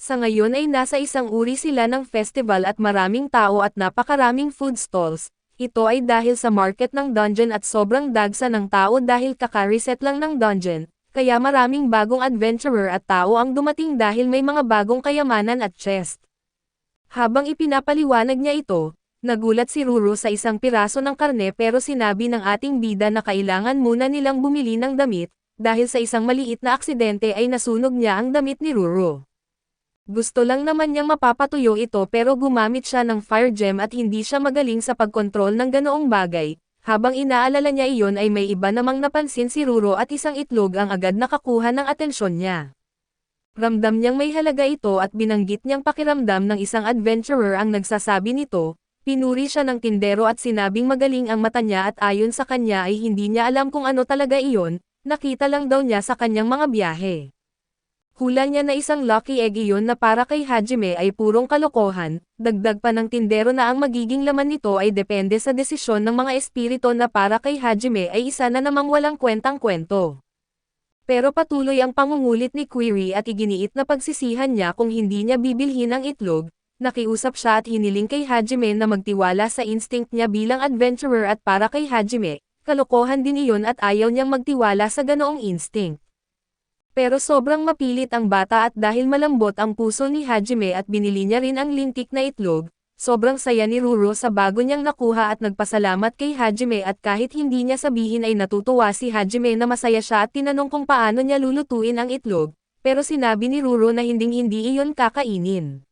Sa ngayon ay nasa isang uri sila ng festival at maraming tao at napakaraming food stalls. Ito ay dahil sa market ng dungeon at sobrang dagsa ng tao dahil kaka-reset lang ng dungeon, kaya maraming bagong adventurer at tao ang dumating dahil may mga bagong kayamanan at chest. Habang ipinapaliwanag niya ito, nagulat si Ruru sa isang piraso ng karne pero sinabi ng ating bida na kailangan muna nilang bumili ng damit, dahil sa isang maliit na aksidente ay nasunog niya ang damit ni Ruru. Gusto lang naman niyang mapapatuyo ito pero gumamit siya ng fire gem at hindi siya magaling sa pagkontrol ng ganoong bagay. Habang inaalala niya iyon ay may iba namang napansin si Ruro at isang itlog ang agad nakakuha ng atensyon niya. Ramdam niyang may halaga ito at binanggit niyang pakiramdam ng isang adventurer ang nagsasabi nito. Pinuri siya ng tindero at sinabing magaling ang mata niya at ayon sa kanya ay hindi niya alam kung ano talaga iyon, nakita lang daw niya sa kanyang mga biyahe. Hula niya na isang lucky egg iyon na para kay Hajime ay purong kalokohan, dagdag pa ng tindero na ang magiging laman nito ay depende sa desisyon ng mga espiritu na para kay Hajime ay isa na namang walang kwentang kwento. Pero patuloy ang pangungulit ni Query at iginiit na pagsisihan niya kung hindi niya bibilhin ang itlog, nakiusap siya at hiniling kay Hajime na magtiwala sa instinct niya bilang adventurer at para kay Hajime, kalokohan din iyon at ayaw niyang magtiwala sa ganoong instinct. Pero sobrang mapilit ang bata at dahil malambot ang puso ni Hajime at binili niya rin ang lintik na itlog, sobrang saya ni Ruro sa bago niyang nakuha at nagpasalamat kay Hajime at kahit hindi niya sabihin ay natutuwa si Hajime na masaya siya at tinanong kung paano niya lulutuin ang itlog, pero sinabi ni Ruro na hinding-hindi iyon kakainin.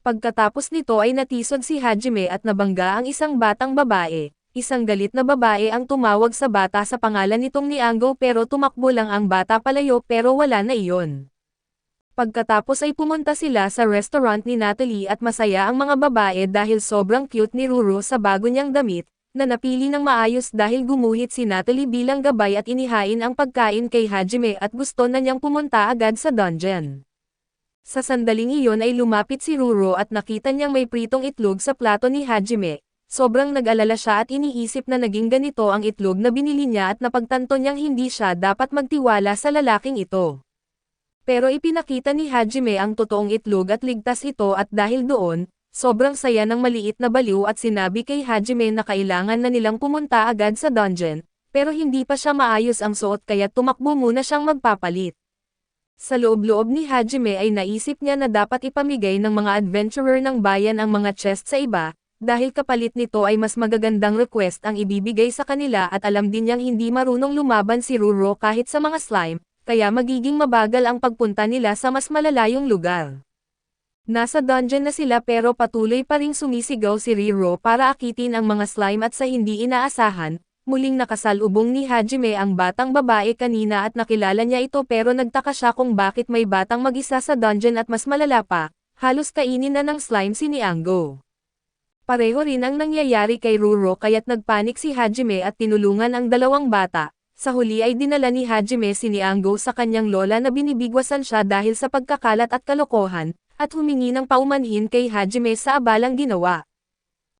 Pagkatapos nito ay natisod si Hajime at nabangga ang isang batang babae. Isang galit na babae ang tumawag sa bata sa pangalan nitong Niango pero tumakbo lang ang bata palayo pero wala na iyon. Pagkatapos ay pumunta sila sa restaurant ni Natalie at masaya ang mga babae dahil sobrang cute ni Ruru sa bago niyang damit, na napili ng maayos dahil gumuhit si Natalie bilang gabay at inihain ang pagkain kay Hajime at gusto na niyang pumunta agad sa dungeon. Sa sandaling iyon ay lumapit si Ruru at nakita niyang may pritong itlog sa plato ni Hajime. Sobrang nag-alala siya at iniisip na naging ganito ang itlog na binili niya at napagtanto niyang hindi siya dapat magtiwala sa lalaking ito. Pero ipinakita ni Hajime ang totoong itlog at ligtas ito at dahil doon, sobrang saya ng maliit na baliw at sinabi kay Hajime na kailangan na nilang pumunta agad sa dungeon, pero hindi pa siya maayos ang suot kaya tumakbo muna siyang magpapalit. Sa loob-loob ni Hajime ay naisip niya na dapat ipamigay ng mga adventurer ng bayan ang mga chest sa iba, dahil kapalit nito ay mas magagandang request ang ibibigay sa kanila at alam din niyang hindi marunong lumaban si Ruro kahit sa mga slime, kaya magiging mabagal ang pagpunta nila sa mas malalayong lugar. Nasa dungeon na sila pero patuloy pa ring sumisigaw si Riro para akitin ang mga slime at sa hindi inaasahan, muling nakasalubong ni Hajime ang batang babae kanina at nakilala niya ito pero nagtaka siya kung bakit may batang mag-isa sa dungeon at mas malala pa, halos kainin na ng slime si Niango. Pareho rin ang nangyayari kay Ruro kaya't nagpanik si Hajime at tinulungan ang dalawang bata. Sa huli ay dinala ni Hajime si Niango sa kanyang lola na binibigwasan siya dahil sa pagkakalat at kalokohan, at humingi ng paumanhin kay Hajime sa abalang ginawa.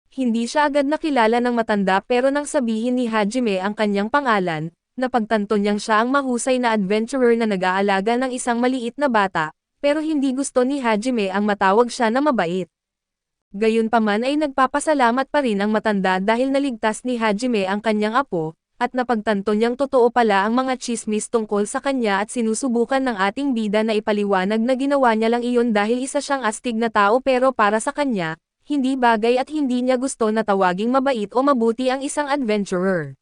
Hindi siya agad nakilala ng matanda pero nang sabihin ni Hajime ang kanyang pangalan, napagtanto niyang siya ang mahusay na adventurer na nag-aalaga ng isang maliit na bata, pero hindi gusto ni Hajime ang matawag siya na mabait. Gayunpaman ay nagpapasalamat pa rin ang matanda dahil naligtas ni Hajime ang kanyang apo, at napagtanto niyang totoo pala ang mga chismis tungkol sa kanya at sinusubukan ng ating bida na ipaliwanag na ginawa niya lang iyon dahil isa siyang astig na tao pero para sa kanya, hindi bagay at hindi niya gusto na tawaging mabait o mabuti ang isang adventurer.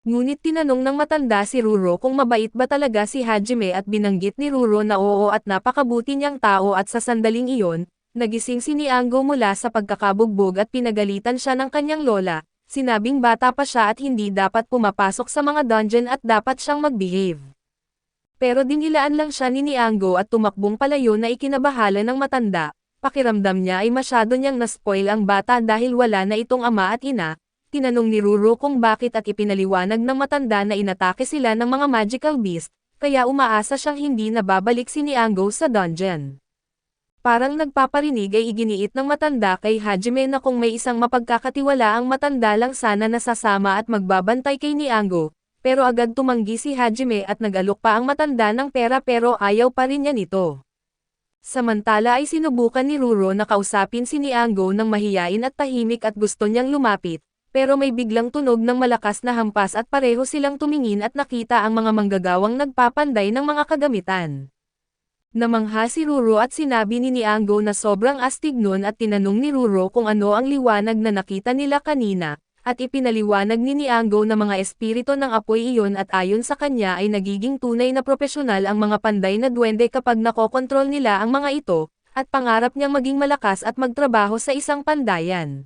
Ngunit tinanong ng matanda si Ruro kung mabait ba talaga si Hajime at binanggit ni Ruro na oo at napakabuti niyang tao at sa sandaling iyon, nagising si Niango mula sa pagkakabugbog at pinagalitan siya ng kanyang lola, sinabing bata pa siya at hindi dapat pumapasok sa mga dungeon at dapat siyang mag-behave. Pero dinilaan lang siya ni Niango at tumakbong palayo na ikinabahala ng matanda, pakiramdam niya ay masyado niyang naspoil ang bata dahil wala na itong ama at ina, tinanong ni Ruro kung bakit at ipinaliwanag ng matanda na inatake sila ng mga magical beast, kaya umaasa siyang hindi na babalik si Niango sa dungeon. Parang nagpaparinig ay iginiit ng matanda kay Hajime na kung may isang mapagkakatiwala ang matanda lang sana nasasama at magbabantay kay Niango, pero agad tumanggi si Hajime at nag-alok pa ang matanda ng pera pero ayaw pa rin niya nito. Samantala ay sinubukan ni Ruro na kausapin si Nianggo ng mahiyain at tahimik at gusto niyang lumapit, pero may biglang tunog ng malakas na hampas at pareho silang tumingin at nakita ang mga manggagawang nagpapanday ng mga kagamitan. Namangha si Ruro at sinabi ni Nianggo na sobrang astig nun at tinanong ni Ruro kung ano ang liwanag na nakita nila kanina, at ipinaliwanag ni Nianggo na mga espiritu ng apoy iyon at ayon sa kanya ay nagiging tunay na propesyonal ang mga panday na duwende kapag nakokontrol nila ang mga ito, at pangarap niyang maging malakas at magtrabaho sa isang pandayan.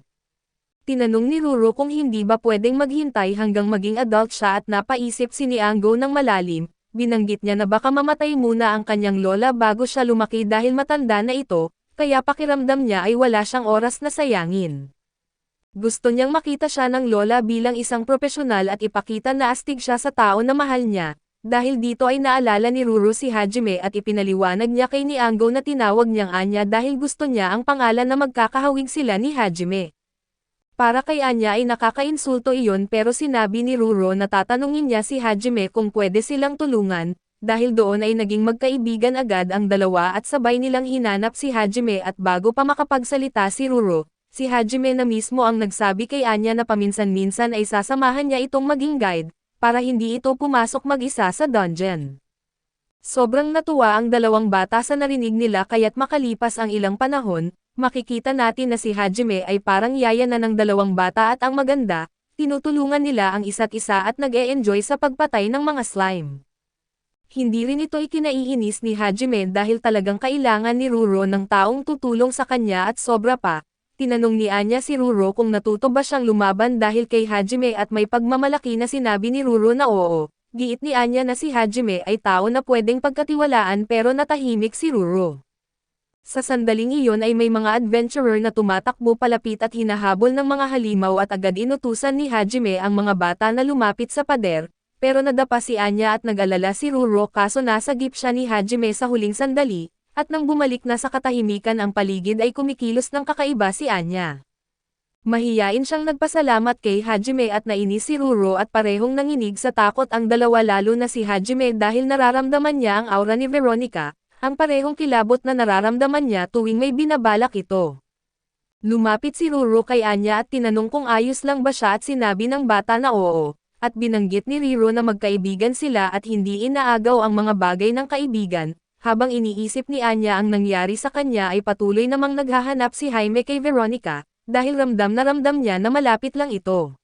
Tinanong ni Ruro kung hindi ba pwedeng maghintay hanggang maging adult siya at napaisip si Nianggo ng malalim, binanggit niya na baka mamatay muna ang kanyang lola bago siya lumaki dahil matanda na ito, kaya pakiramdam niya ay wala siyang oras na sayangin. Gusto niyang makita siya ng lola bilang isang propesyonal at ipakita na astig siya sa tao na mahal niya, dahil dito ay naalala ni Ruro si Hajime at ipinaliwanag niya kay Nianggo na tinawag niyang Anya dahil gusto niya ang pangalan na magkakahawig sila ni Hajime. Para kay Anya ay nakakainsulto iyon pero sinabi ni Ruro na tatanungin niya si Hajime kung pwede silang tulungan, dahil doon ay naging magkaibigan agad ang dalawa at sabay nilang hinanap si Hajime at bago pa makapagsalita si Ruro, si Hajime na mismo ang nagsabi kay Anya na paminsan-minsan ay sasamahan niya itong maging guide, para hindi ito pumasok mag-isa sa dungeon. Sobrang natuwa ang dalawang bata sa narinig nila kaya't makalipas ang ilang panahon, makikita natin na si Hajime ay parang yaya na ng dalawang bata at ang maganda, tinutulungan nila ang isa't isa at nag-e-enjoy sa pagpatay ng mga slime. Hindi rin ito ikinaiinis ni Hajime dahil talagang kailangan ni Ruro ng taong tutulong sa kanya at sobra pa. Tinanong ni Anya si Ruro kung natuto ba siyang lumaban dahil kay Hajime at may pagmamalaki na sinabi ni Ruro na oo. Giit ni Anya na si Hajime ay tao na pwedeng pagkatiwalaan pero natahimik si Ruro. Sa sandaling iyon ay may mga adventurer na tumatakbo palapit at hinahabol ng mga halimaw at agad inutusan ni Hajime ang mga bata na lumapit sa pader, pero nadapa si Anya at nag-alala si Ruro kaso nasa gip siya ni Hajime sa huling sandali. At nang bumalik na sa katahimikan ang paligid ay kumikilos ng kakaiba si Anya. Mahiyain siyang nagpasalamat kay Hajime at nainis si Ruro at parehong nanginig sa takot ang dalawa lalo na si Hajime dahil nararamdaman niya ang aura ni Veronica, ang parehong kilabot na nararamdaman niya tuwing may binabalak ito. Lumapit si Ruro kay Anya at tinanong kung ayos lang ba siya at sinabi ng bata na oo, at binanggit ni Ruro na magkaibigan sila at hindi inaagaw ang mga bagay ng kaibigan. Habang iniisip ni Anya ang nangyari sa kanya ay patuloy namang naghahanap si Jaime kay Veronica, dahil ramdam niya na malapit lang ito.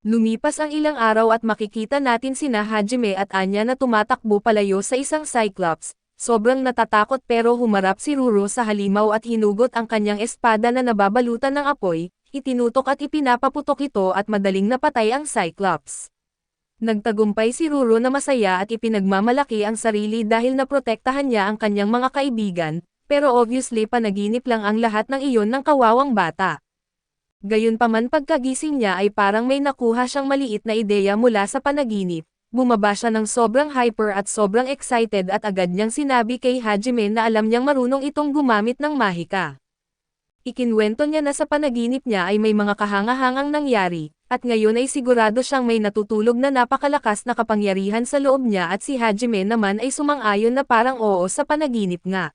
Lumipas ang ilang araw at makikita natin sina Hajime at Anya na tumatakbo palayo sa isang Cyclops, sobrang natatakot pero humarap si Ruro sa halimaw at hinugot ang kanyang espada na nababalutan ng apoy, itinutok at ipinapaputok ito at madaling napatay ang Cyclops. Nagtagumpay si Ruro na masaya at ipinagmamalaki ang sarili dahil naprotektahan niya ang kanyang mga kaibigan, pero obviously panaginip lang ang lahat ng iyon ng kawawang bata. Gayunpaman pagkagising niya ay parang may nakuha siyang maliit na ideya mula sa panaginip, bumaba siya ng sobrang hyper at sobrang excited at agad niyang sinabi kay Hajime na alam niyang marunong itong gumamit ng mahika. Ikinwento niya na sa panaginip niya ay may mga kahangahangang nangyari, at ngayon ay sigurado siyang may natutulog na napakalakas na kapangyarihan sa loob niya at si Hajime naman ay sumang-ayon na parang oo sa panaginip nga.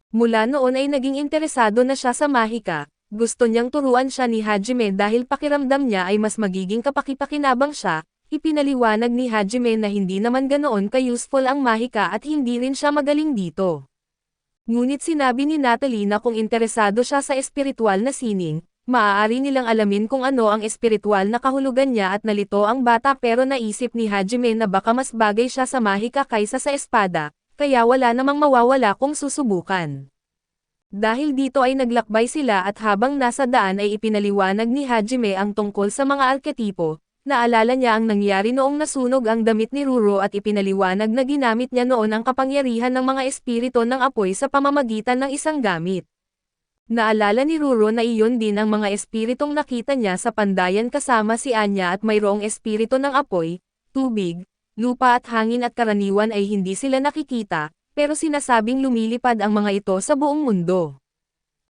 Mula noon ay naging interesado na siya sa mahika, gusto niyang turuan siya ni Hajime dahil pakiramdam niya ay mas magiging kapakipakinabang siya, ipinaliwanag ni Hajime na hindi naman ganoon ka-useful ang mahika at hindi rin siya magaling dito. Ngunit sinabi ni Natalie na kung interesado siya sa espiritual na sining, maaari nilang alamin kung ano ang espiritual na kahulugan niya at nalito ang bata pero naisip ni Hajime na baka mas bagay siya sa mahika kaysa sa espada, kaya wala namang mawawala kung susubukan. Dahil dito ay naglakbay sila at habang nasa daan ay ipinaliwanag ni Hajime ang tungkol sa mga arketipo. Naalala niya ang nangyari noong nasunog ang damit ni Ruro at ipinaliwanag na ginamit niya noon ang kapangyarihan ng mga espiritu ng apoy sa pamamagitan ng isang gamit. Naalala ni Ruro na iyon din ang mga espiritong nakita niya sa pandayan kasama si Anya at mayroong espiritu ng apoy, tubig, lupa at hangin at karaniwan ay hindi sila nakikita, pero sinasabing lumilipad ang mga ito sa buong mundo.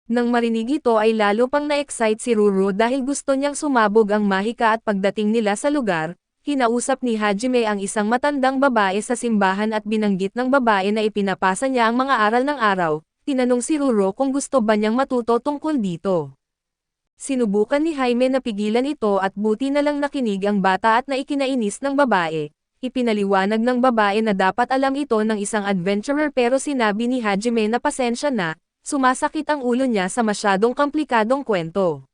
Nang marinig ito ay lalo pang na-excite si Ruro dahil gusto niyang sumabog ang mahika at pagdating nila sa lugar, kinausap ni Hajime ang isang matandang babae sa simbahan at binanggit ng babae na ipinapasa niya ang mga aral ng araw, tinanong si Ruro kung gusto ba niyang matuto tungkol dito. Sinubukan ni Jaime na pigilan ito at buti na lang nakinig ang bata at naikinainis ng babae. Ipinaliwanag ng babae na dapat alam ito ng isang adventurer pero sinabi ni Hajime na pasensya na, sumasakit ang ulo niya sa masyadong komplikadong kwento.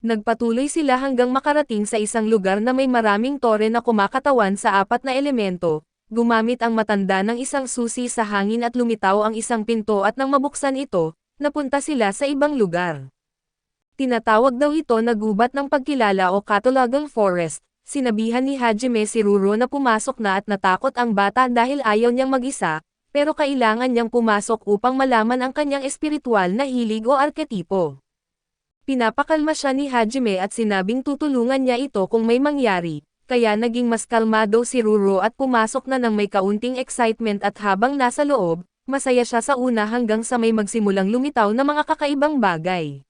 Nagpatuloy sila hanggang makarating sa isang lugar na may maraming tore na kumakatawan sa 4 na elemento. Gumamit ang matanda ng isang susi sa hangin at lumitaw ang isang pinto at nang mabuksan ito, napunta sila sa ibang lugar. Tinatawag daw ito na gubat ng pagkilala o Katulagang Forest. Sinabihan ni Hajime si Ruro na pumasok na at natakot ang bata dahil ayaw niyang mag-isa, pero kailangan niyang pumasok upang malaman ang kanyang espiritual na hilig o arketipo. Pinapakalma siya ni Hajime at sinabing tutulungan niya ito kung may mangyari. Kaya naging mas kalmado si Ruro at pumasok na ng may kaunting excitement at habang nasa loob, masaya siya sa una hanggang sa may magsimulang lumitaw na mga kakaibang bagay.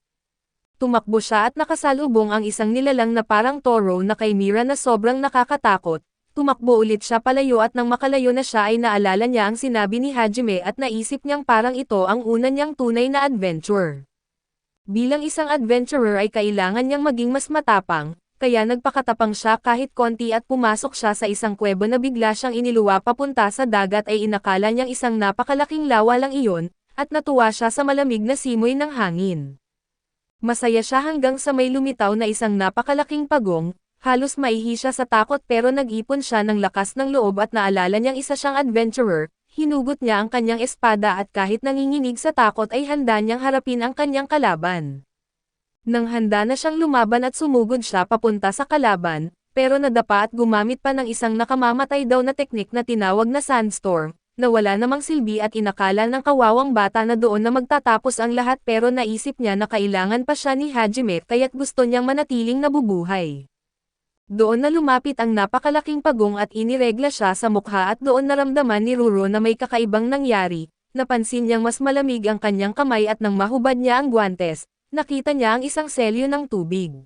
Tumakbo siya at nakasalubong ang isang nilalang na parang toro na kay Mira na sobrang nakakatakot. Tumakbo ulit siya palayo at nang makalayo na siya ay naalala niya ang sinabi ni Hajime at naisip niyang parang ito ang una niyang tunay na adventure. Bilang isang adventurer ay kailangan niyang maging mas matapang. Kaya nagpakatapang siya kahit konti at pumasok siya sa isang kuweba na bigla siyang iniluwa papunta sa dagat ay inakala niyang isang napakalaking lawa lang iyon, at natuwa siya sa malamig na simoy ng hangin. Masaya siya hanggang sa may lumitaw na isang napakalaking pagong, halos maihi siya sa takot pero nag-ipon siya ng lakas ng loob at naalala niyang isa siyang adventurer, hinugot niya ang kanyang espada at kahit nanginginig sa takot ay handa niyang harapin ang kanyang kalaban. Nang handa na siyang lumaban at sumugod siya papunta sa kalaban, pero nadapa at gumamit pa ng isang nakamamatay daw na teknik na tinawag na sandstorm, na wala namang silbi at inakala ng kawawang bata na doon na magtatapos ang lahat pero naisip niya na kailangan pa siya ni Hajime kaya't gusto niyang manatiling nabubuhay. Doon na lumapit ang napakalaking pagong at iniregla siya sa mukha at doon naramdaman ni Ruro na may kakaibang nangyari, napansin niyang mas malamig ang kanyang kamay at nang mahubad niya ang guwantes, nakita niya ang isang selyo ng tubig.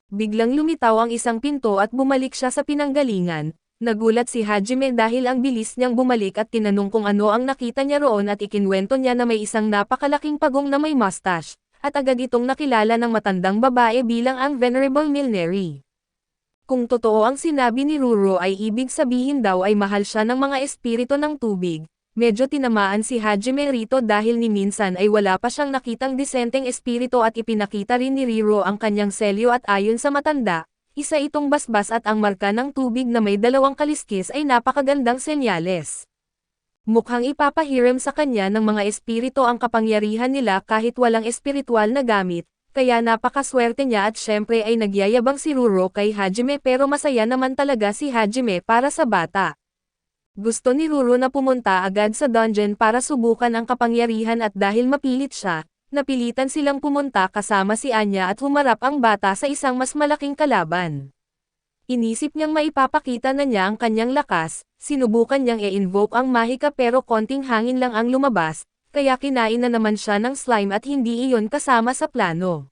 Biglang lumitaw ang isang pinto at bumalik siya sa pinanggalingan. Nagulat si Hajime dahil ang bilis niyang bumalik at tinanong kung ano ang nakita niya roon at ikinwento niya na may isang napakalaking pagong na may mustache, at agad itong nakilala ng matandang babae bilang ang Venerable Milneri. Kung totoo ang sinabi ni Ruro ay ibig sabihin daw ay mahal siya ng mga espiritu ng tubig. Medyo tinamaan si Hajime rito dahil ni minsan ay wala pa siyang nakitang disenteng espiritu at ipinakita rin ni Riro ang kanyang selyo at ayon sa matanda, isa itong basbas at ang marka ng tubig na may 2 kaliskis ay napakagandang senyales. Mukhang ipapahiram sa kanya ng mga espiritu ang kapangyarihan nila kahit walang espiritual na gamit, kaya napakaswerte niya at syempre ay nagyayabang si Ruro kay Hajime pero masaya naman talaga si Hajime para sa bata. Gusto ni Ruro na pumunta agad sa dungeon para subukan ang kapangyarihan at dahil mapilit siya, napilitan silang pumunta kasama si Anya at humarap ang bata sa isang mas malaking kalaban. Inisip niyang maipapakita na niya ang kanyang lakas, sinubukan niyang i-invoke ang mahika pero konting hangin lang ang lumabas, kaya kinain na naman siya ng slime at hindi iyon kasama sa plano.